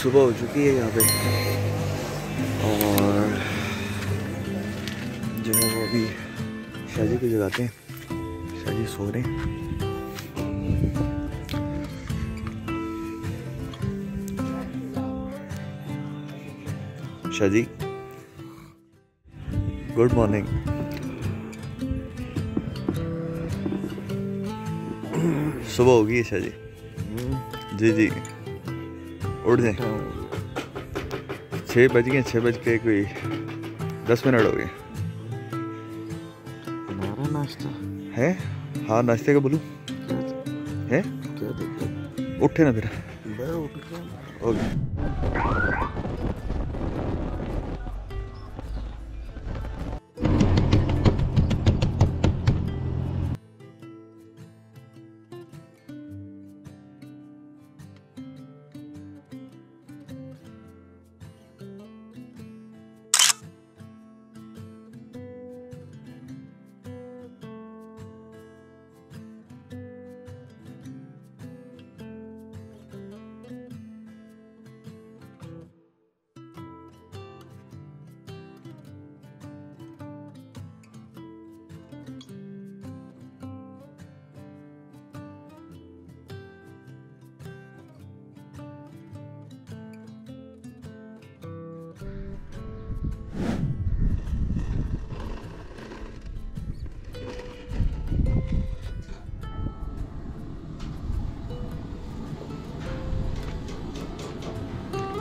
सुबह हो चुकी है यहाँ पे और जो है वो अभी शादी को जगाते हैं। शादी सो रहे हैं। शादी गुड मॉर्निंग। सुबह होगी है शादी। जी जी उठ जाए। 6 बज गए, 6 बज के कोई 10 मिनट हो गए। हमारा नाश्ता है? हाँ नाश्ते का बोलूँ है? क्या उठे ना फिर ओके।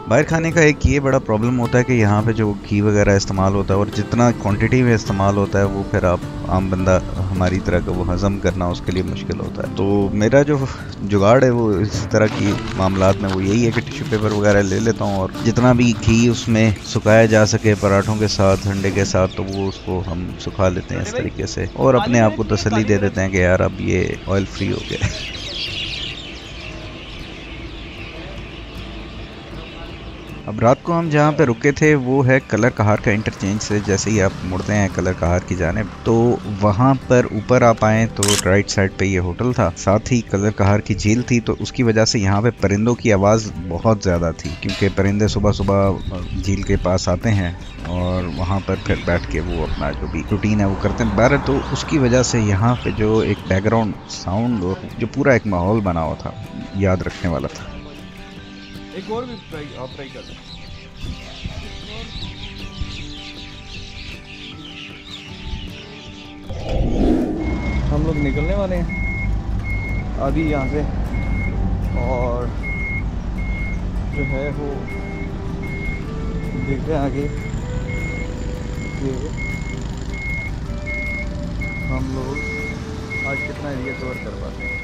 बाहर खाने का एक ये बड़ा प्रॉब्लम होता है कि यहाँ पे जो घी वगैरह इस्तेमाल होता है और जितना क्वांटिटी में इस्तेमाल होता है वो फिर आप आम बंदा हमारी तरह का वो हज़म करना उसके लिए मुश्किल होता है। तो मेरा जो जुगाड़ है वो इस तरह की मामलात में वो यही है कि टिश्यू पेपर वगैरह ले लेता हूँ और जितना भी घी उसमें सुखाया जा सके पराठों के साथ, अंडे के साथ, तो वो उसको हम सुखा लेते हैं इस तरीके से और अपने आप को तसल्ली दे देते हैं कि यार अब ये ऑयल फ्री हो गया। अब रात को हम जहाँ पे रुके थे वो है कलर कहार का इंटरचेंज से जैसे ही आप मुड़ते हैं कलर कहार की जानिब, तो वहाँ पर ऊपर आप आएँ तो राइट साइड पे ये होटल था, साथ ही कलर कहार की झील थी। तो उसकी वजह से यहाँ पे परिंदों की आवाज़ बहुत ज़्यादा थी क्योंकि परिंदे सुबह सुबह झील के पास आते हैं और वहाँ पर फिर बैठ के वो अपना जो भी रूटीन है वो करते हैं बाहर। तो उसकी वजह से यहाँ पे जो एक बैकग्राउंड साउंड और जो पूरा एक माहौल बना हुआ था याद रखने वाला था। एक और भी आप ट्राई कर। हम लोग निकलने वाले हैं अभी यहाँ से और जो है वो देखते हैं आगे हम लोग आज कितना एरिया कवर कर पाते हैं।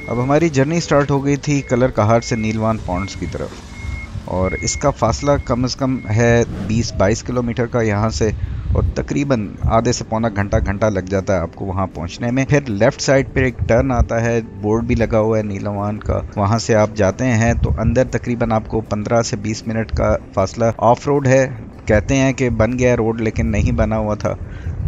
अब हमारी जर्नी स्टार्ट हो गई थी कलर कहार से नीलवान पॉन्ड्स की तरफ और इसका फासला कम से कम है 20-22 किलोमीटर का यहाँ से और तकरीबन आधे से पौना घंटा लग जाता है आपको वहाँ पहुँचने में। फिर लेफ़्ट साइड पे एक टर्न आता है, बोर्ड भी लगा हुआ है नीलवान का, वहाँ से आप जाते हैं तो अंदर तकरीबन आपको 15 से 20 मिनट का फासला। ऑफ रोड है, कहते हैं कि बन गया रोड लेकिन नहीं बना हुआ था,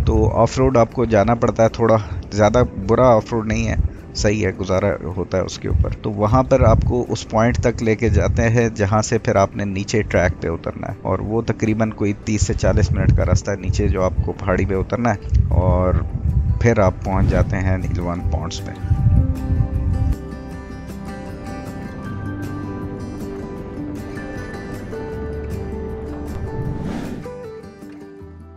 तो ऑफ रोड आपको जाना पड़ता है। थोड़ा ज़्यादा बुरा ऑफ रोड नहीं है, सही है, गुजारा होता है उसके ऊपर। तो वहाँ पर आपको उस पॉइंट तक लेके जाते हैं जहाँ से फिर आपने नीचे ट्रैक पे उतरना है और वो तकरीबन कोई 30 से 40 मिनट का रास्ता है नीचे जो आपको पहाड़ी पे उतरना है और फिर आप पहुँच जाते हैं नीलवान पॉन्ड्स पे।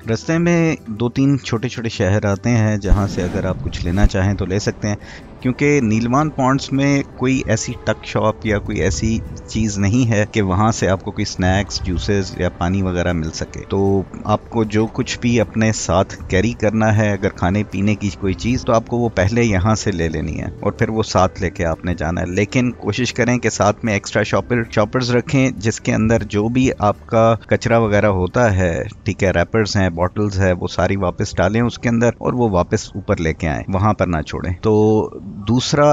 रास्ते में 2-3 छोटे छोटे शहर आते हैं जहाँ से अगर आप कुछ लेना चाहें तो ले सकते हैं क्योंकि नीलवान पॉन्ड्स में कोई ऐसी टक शॉप या कोई ऐसी चीज़ नहीं है कि वहाँ से आपको कोई स्नैक्स, जूसेस या पानी वगैरह मिल सके। तो आपको जो कुछ भी अपने साथ कैरी करना है अगर खाने पीने की कोई चीज़ तो आपको वो पहले यहाँ से ले लेनी है और फिर वो साथ लेके आपने जाना है। लेकिन कोशिश करें कि साथ में एक्स्ट्रा शॉपर्स रखें जिसके अंदर जो भी आपका कचरा वगैरह होता है, ठीक है, रैपर्स हैं, बॉटल्स है, वो सारी वापस डालें उसके अंदर और वो वापस ऊपर लेके आएँ, वहाँ पर ना छोड़ें। तो दूसरा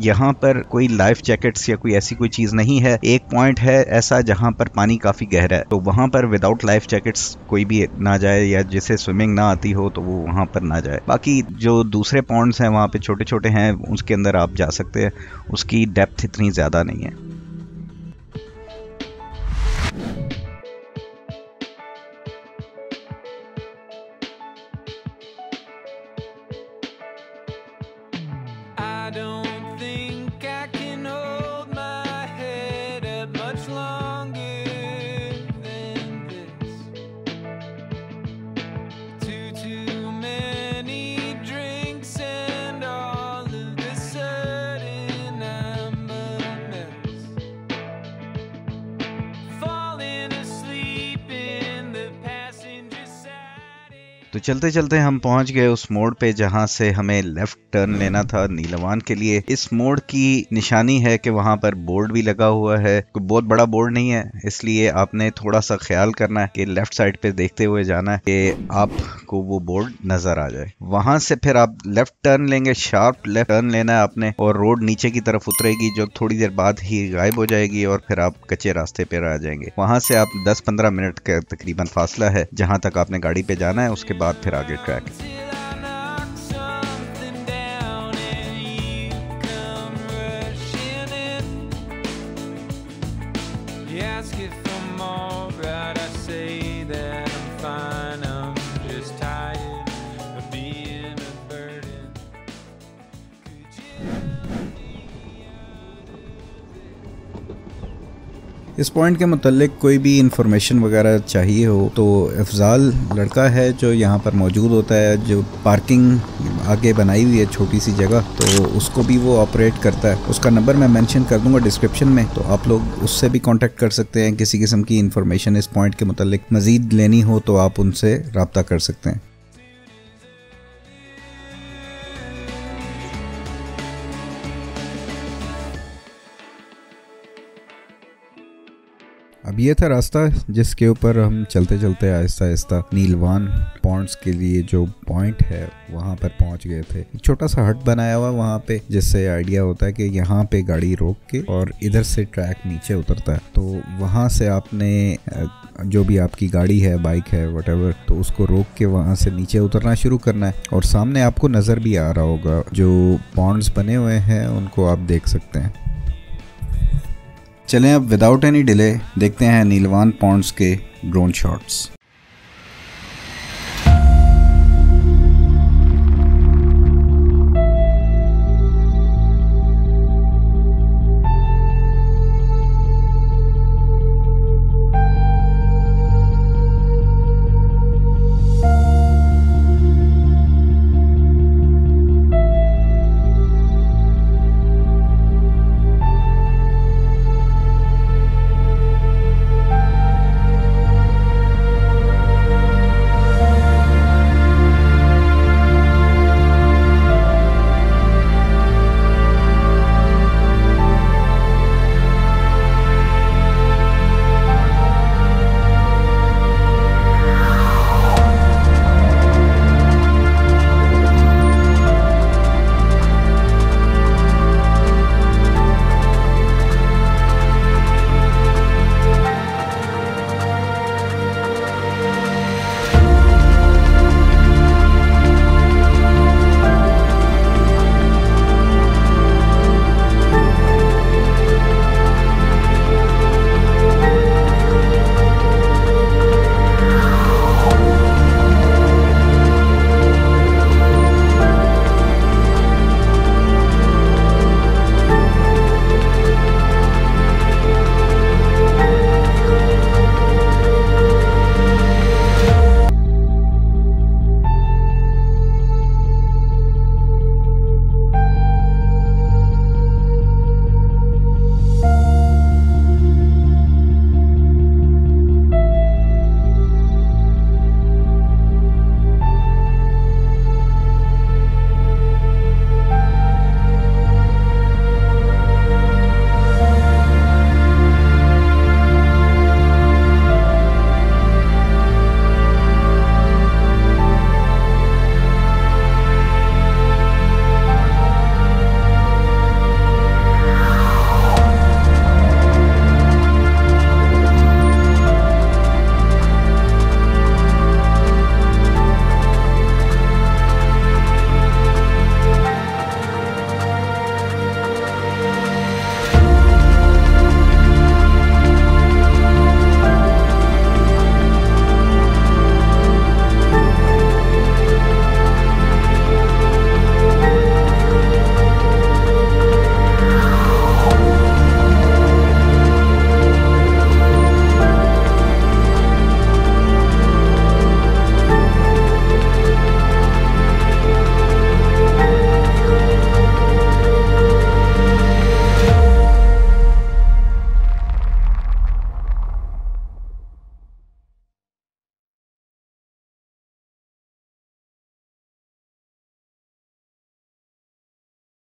यहाँ पर कोई लाइफ जैकेट्स या कोई ऐसी कोई चीज़ नहीं है। एक पॉइंट है ऐसा जहाँ पर पानी काफ़ी गहरा है, तो वहाँ पर विदाउट लाइफ जैकेट्स कोई भी ना जाए, या जिसे स्विमिंग ना आती हो तो वो वहाँ पर ना जाए। बाकी जो दूसरे पॉन्ड्स हैं वहाँ पे छोटे छोटे हैं, उसके अंदर आप जा सकते हैं, उसकी डेप्थ इतनी ज़्यादा नहीं है। I don't think I can hold my head up much longer than this. Too many drinks and all of the sudden I'm a mess. Falling asleep in the passenger side. तो चलते चलते हम पहुंच गए उस मोड़ पे जहां से हमें लेफ्ट टर्न लेना था नीलवान के लिए। इस मोड़ की निशानी है कि वहां पर बोर्ड भी लगा हुआ है, कोई बहुत बड़ा बोर्ड नहीं है, इसलिए आपने थोड़ा सा ख्याल करना है कि लेफ्ट साइड पे देखते हुए जाना है कि आपको वो बोर्ड नजर आ जाए। वहां से फिर आप लेफ्ट टर्न लेंगे, शार्प लेफ्ट टर्न लेना है आपने, और रोड नीचे की तरफ उतरेगी जो थोड़ी देर बाद ही गायब हो जाएगी और फिर आप कच्चे रास्ते पर आ जाएंगे। वहां से आप 10-15 मिनट का तकरीबन फासला है जहां तक आपने गाड़ी पे जाना है, उसके बाद फिर आगे track. Till I knock something down and you come rushing in. You ask if I'm alright, I say that I'm fine. I'm just tired of being a burden. Could you? इस पॉइंट के मुतल्लिक कोई भी information वगैरह चाहिए हो तो अफजाल लड़का है जो यहाँ पर मौजूद होता है, जो पार्किंग आगे बनाई हुई है छोटी सी जगह, तो उसको भी वो ऑपरेट करता है। उसका नंबर मैं मेंशन कर दूंगा डिस्क्रिप्शन में, तो आप लोग उससे भी कांटेक्ट कर सकते हैं। किसी किस्म की इंफॉर्मेशन इस पॉइंट के मुतल्लिक मज़ीद लेनी हो तो आप उनसे रब्ता कर सकते हैं। अब ये था रास्ता जिसके ऊपर हम चलते चलते आहिस्ता आहिस्ता नीलवान पॉन्ड्स के लिए जो पॉइंट है वहाँ पर पहुँच गए थे। एक छोटा सा हट बनाया हुआ वहाँ पे, जिससे आइडिया होता है कि यहाँ पे गाड़ी रोक के और इधर से ट्रैक नीचे उतरता है। तो वहाँ से आपने जो भी आपकी गाड़ी है, बाइक है, व्हाटएवर, तो उसको रोक के वहाँ से नीचे उतरना शुरू करना है। और सामने आपको नज़र भी आ रहा होगा जो पॉन्ड्स बने हुए हैं, उनको आप देख सकते हैं। चलें अब विदाउट एनी डिले देखते हैं नीलवान पॉन्ड्स के ड्रोन शॉट्स।